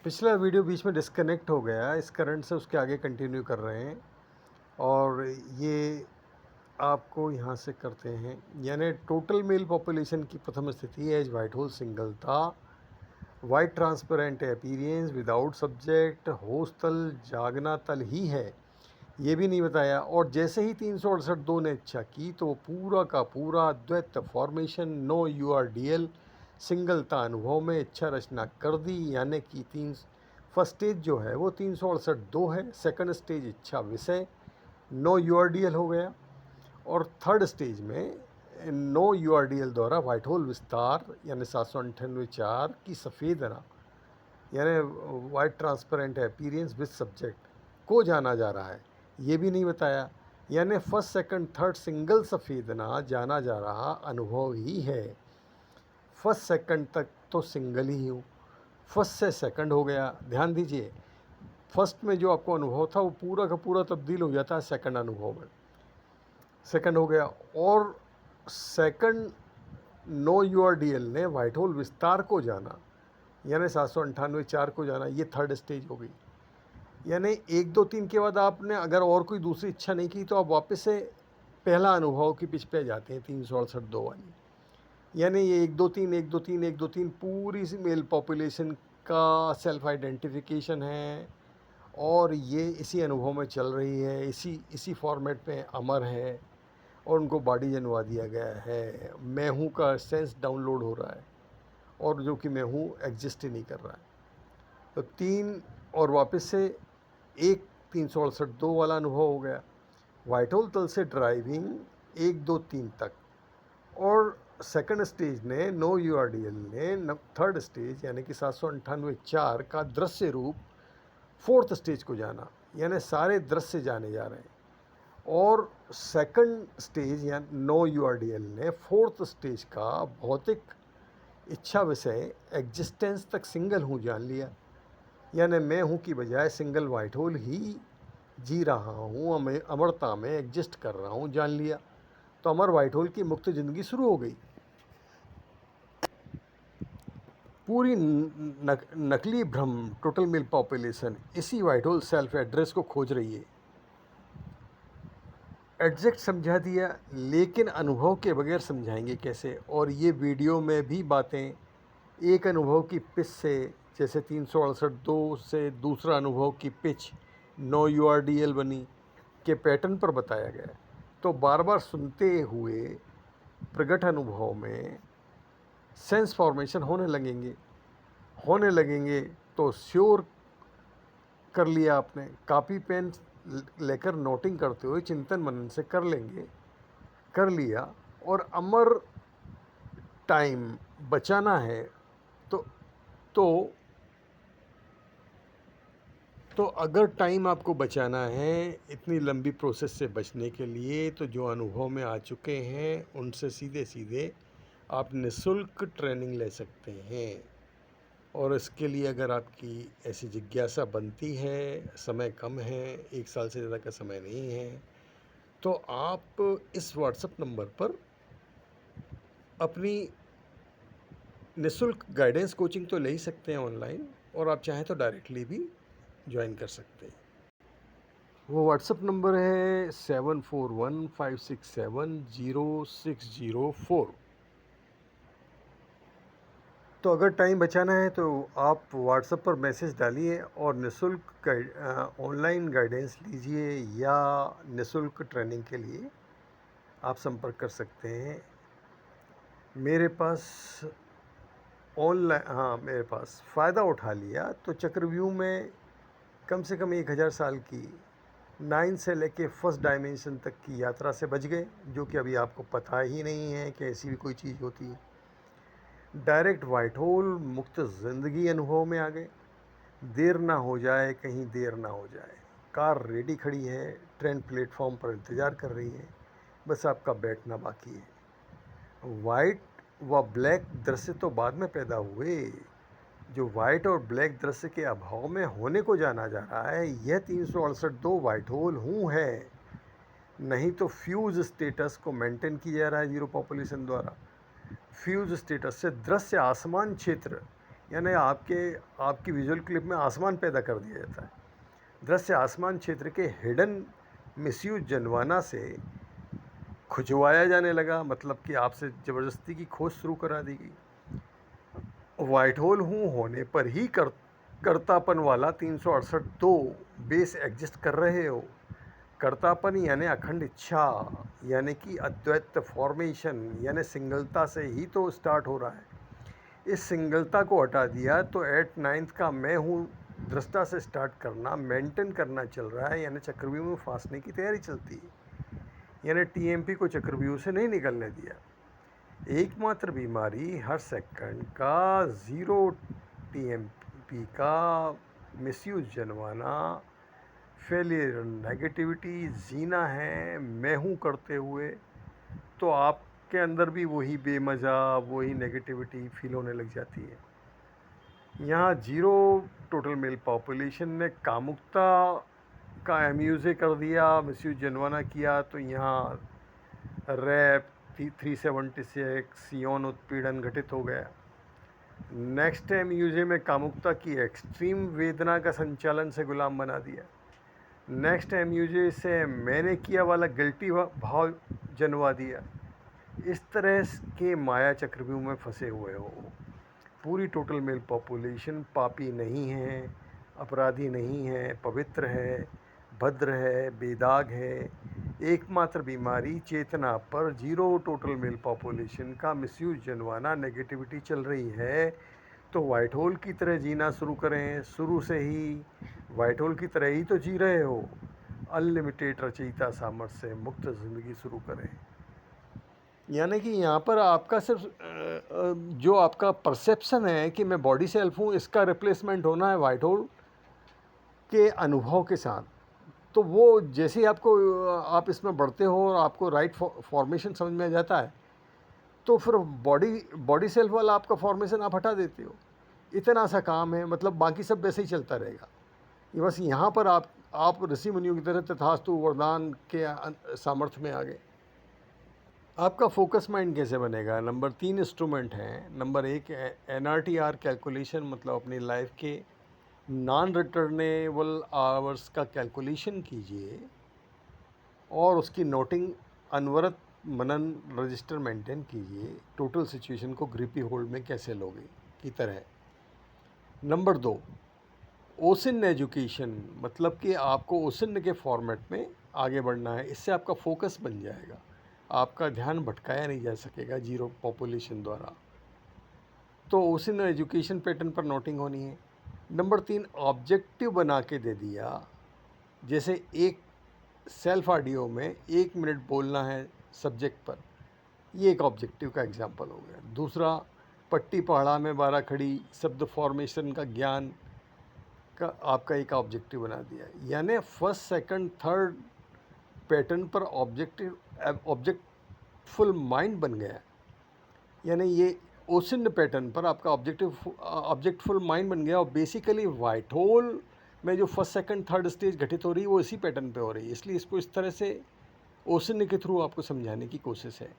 पिछला वीडियो बीच में डिस्कनेक्ट हो गया, इस करंट से उसके आगे कंटिन्यू कर रहे हैं और ये आपको यहाँ से करते हैं। यानी टोटल मेल पॉपुलेशन की प्रथम स्थिति एज वाइट होल सिंगल था, white transparent appearance without subject, host तल जागना तल ही है, ये भी नहीं बताया। और जैसे ही 368 ने इच्छा की तो पूरा का पूरा द्वैत फॉर्मेशन नो यूआरडीएल सिंगलता अनुभव में इच्छा रचना कर दी। यानी कि फर्स्ट स्टेज जो है वो 368 है, सेकंड स्टेज इच्छा विषय नो यूआरडीएल हो गया और थर्ड स्टेज में नो यूआरडीएल द्वारा व्हाइट होल विस्तार यानी 798 की सफ़ेदना यानी white transparent appearance with subject को जाना जा रहा है, ये भी नहीं बताया। यानी फर्स्ट सेकंड थर्ड सिंगल सफ़ेदना जाना जा रहा अनुभव ही है। फर्स्ट सेकंड तक तो सिंगल ही हूँ, फर्स्ट से सेकंड हो गया। ध्यान दीजिए, फर्स्ट में जो आपको अनुभव था वो पूरा का पूरा तब्दील हो जाता है सेकंड अनुभव में, सेकंड हो गया। और सेकंड नो यूआरडीएल ने व्हाइट होल विस्तार को जाना यानी 798 को जाना, ये थर्ड स्टेज हो गई। यानी 1 2 3 के बाद आपने अगर और कोई दूसरी इच्छा नहीं की तो आप वापस से पहला अनुभव की पिच पे जाते हैं, 368 वाली। यानी ये 1 2 3 1 2 3 1 2 3 पूरी सी मेल पॉपुलेशन का सेल्फ आइडेंटिफिकेशन है और ये इसी अनुभव में चल रही है, इसी फॉर्मेट पे अमर है और उनको बॉडी जनवा दिया गया है। मैं हूँ का सेंस डाउनलोड हो रहा है और जो कि मैं हूँ एग्जिस्ट ही नहीं कर रहा है। तो 3 और वापस से एक 368 वाला अनुभव हो गया। व्हाइट होल तल से ड्राइविंग 1 2 3 तक और सेकंड स्टेज ने नो यूआरडीएल ने थर्ड स्टेज यानी कि 798 का दृश्य रूप फोर्थ स्टेज को जाना, यानी सारे दृश्य जाने जा रहे हैं। और सेकंड स्टेज या नो यूआरडीएल ने फोर्थ स्टेज का भौतिक इच्छा विषय एग्जिस्टेंस तक सिंगल हूँ जान लिया। यानी मैं हूँ की बजाय सिंगल वाइट होल ही जी रहा हूँ, अमरता में एग्जिस्ट कर रहा हूँ जान लिया। तो अमर वाइट होल की मुक्त ज़िंदगी शुरू हो गई। पूरी नकली भ्रम टोटल मेल पॉपुलेशन इसी वाइट होल सेल्फ एड्रेस को खोज रही है। एग्जैक्ट समझा दिया, लेकिन अनुभव के बगैर समझाएंगे कैसे। और ये वीडियो में भी बातें एक अनुभव की पिच से, जैसे 368 से दूसरा अनुभव की पिच नो यूआरडीएल बनी के पैटर्न पर बताया गया। तो बार बार सुनते हुए प्रगट अनुभव में सेंस फॉर्मेशन होने लगेंगे तो श्योर कर लिया आपने। कापी पेन लेकर नोटिंग करते हुए चिंतन मनन से कर लिया। और अमर टाइम बचाना है तो तो तो अगर टाइम आपको बचाना है इतनी लंबी प्रोसेस से बचने के लिए, तो जो अनुभव में आ चुके हैं उनसे सीधे सीधे आप निःशुल्क ट्रेनिंग ले सकते हैं। और इसके लिए अगर आपकी ऐसी जिज्ञासा बनती है, समय कम है, 1 साल से ज़्यादा का समय नहीं है, तो आप इस व्हाट्सएप नंबर पर अपनी निःशुल्क गाइडेंस कोचिंग तो ले ही सकते हैं ऑनलाइन, और आप चाहें तो डायरेक्टली भी ज्वाइन कर सकते हैं। वो व्हाट्सएप नंबर है 7415670604। तो अगर टाइम बचाना है तो आप व्हाट्सएप पर मैसेज डालिए और निःशुल्क ऑनलाइन गाइडेंस लीजिए या निःशुल्क ट्रेनिंग के लिए आप संपर्क कर सकते हैं। मेरे पास मेरे पास फ़ायदा उठा लिया तो चक्रव्यूह में कम से कम 1000 साल की 9 से लेके फर्स्ट डायमेंशन तक की यात्रा से बच गए, जो कि अभी आपको पता ही नहीं है कि ऐसी भी कोई चीज़ होती है। डायरेक्ट वाइट होल मुक्त ज़िंदगी अनुभव में आ गए। देर ना हो जाए, कहीं देर ना हो जाए। कार रेडी खड़ी है, ट्रेन प्लेटफॉर्म पर इंतज़ार कर रही है, बस आपका बैठना बाकी है। वाइट व ब्लैक दृश्य तो बाद में पैदा हुए, जो वाइट और ब्लैक दृश्य के अभाव में होने को जाना जा रहा है, यह 368 वाइट होल हूँ है, नहीं तो फ्यूज स्टेटस को मेंटेन किया जा रहा है जीरो पॉपुलेशन द्वारा। फ्यूज स्टेटस से दृश्य आसमान क्षेत्र यानी आपकी विजुअल क्लिप में आसमान पैदा कर दिया जाता है। दृश्य आसमान क्षेत्र के हिडन मिसयूज जनवाना से खुजवाया जाने लगा, मतलब कि आपसे ज़बरदस्ती की खोज शुरू करा दी गई। वाइट होल हूँ होने पर ही कर्तापन वाला 368 बेस एग्जिस्ट कर रहे हो। कर्तापन यानी अखंड इच्छा, यानी कि अद्वैत फॉर्मेशन, यानी सिंगलता से ही तो स्टार्ट हो रहा है। इस सिंगलता को हटा दिया तो 8/9 का मैं हूँ दृष्टा से स्टार्ट करना, मेंटेन करना चल रहा है, यानी चक्रव्यूह में फांसने की तैयारी चलती है। यानी टीएमपी को चक्रव्यूह से नहीं निकलने दिया। एकमात्र बीमारी हर सेकंड का 0 टीएमपी का मिसयूज जनवाना, फेलियर, नेगेटिविटी जीना है मैं हूँ करते हुए। तो आपके अंदर भी वही बेमज़ा, वही नेगेटिविटी फील होने लग जाती है। यहाँ 0 टोटल मेल पॉपुलेशन ने कामुकता का एम्यूज़े कर दिया, मिसयूज जनवाना किया, तो यहाँ रैप 376 यौन उत्पीड़न घटित हो गया। नेक्स्ट एम्यूज़े में कामुकता की एक्सट्रीम वेदना का संचालन से गुलाम बना दिया। नेक्स्ट एम्यूज़े से मैंने किया वाला गिल्टी भाव जनवा दिया। इस तरह के माया चक्रव्यूह में फंसे हुए हो। पूरी टोटल मेल पॉपुलेशन पापी नहीं है, अपराधी नहीं है, पवित्र है, भद्र है, बेदाग है। एकमात्र बीमारी चेतना पर 0 टोटल मेल पॉपुलेशन का मिसयूज जनवाना, नेगेटिविटी चल रही है। तो वाइट होल की तरह जीना शुरू करें। शुरू से ही वाइट होल की तरह ही तो जी रहे हो। अनलिमिटेड रचयिता सामर्थ्य से मुक्त ज़िंदगी शुरू करें। यानी कि यहाँ पर आपका सिर्फ जो आपका परसेप्शन है कि मैं बॉडी सेल्फ हूँ, इसका रिप्लेसमेंट होना है वाइट होल के अनुभव के साथ। तो वो जैसे ही आप इसमें बढ़ते हो और आपको राइट फॉर्मेशन समझ में आ जाता है, तो फिर बॉडी सेल्फ वाला आपका फॉर्मेशन आप हटा देते हो। इतना सा काम है, मतलब बाकी सब वैसे ही चलता रहेगा। ये बस यहाँ पर आप ऋषि मुनियों की तरह तथास्तु वरदान के सामर्थ्य में आ गए। आपका फोकस माइंड कैसे बनेगा? नंबर 3 इंस्ट्रूमेंट हैं। नंबर 1 NRTR कैलकुलेशन, मतलब अपनी लाइफ के नॉन रिटर्नेबल आवर्स का कैलकुलेशन कीजिए और उसकी नोटिंग अनवरत मनन रजिस्टर मेंटेन कीजिए। टोटल सिचुएशन को ग्रिपी होल्ड में कैसे लोगे की तरह। नंबर 2 ओसिन एजुकेशन, मतलब कि आपको ओसिन के फॉर्मेट में आगे बढ़ना है। इससे आपका फोकस बन जाएगा, आपका ध्यान भटकाया नहीं जा सकेगा 0 पॉपुलेशन द्वारा। तो ओसिन एजुकेशन पैटर्न पर नोटिंग होनी है। नंबर 3 ऑब्जेक्टिव बना के दे दिया, जैसे एक सेल्फ ऑडियो में 1 मिनट बोलना है सब्जेक्ट पर, ये एक ऑब्जेक्टिव का एग्जाम्पल हो गया। दूसरा पट्टी पहाड़ा में 12 खड़ी शब्द फॉर्मेशन का ज्ञान का आपका एक ऑब्जेक्टिव बना दिया। यानी फर्स्ट सेकंड थर्ड पैटर्न पर ऑब्जेक्टफुल माइंड बन गया। यानी ये ओसिन पैटर्न पर आपका ऑब्जेक्टफुल माइंड बन गया। और बेसिकली वाइट होल में जो फर्स्ट सेकंड थर्ड स्टेज घटित हो रही है वो इसी पैटर्न पे हो रही है। इसलिए इसको इस तरह से ओसिन के थ्रू आपको समझाने की कोशिश है।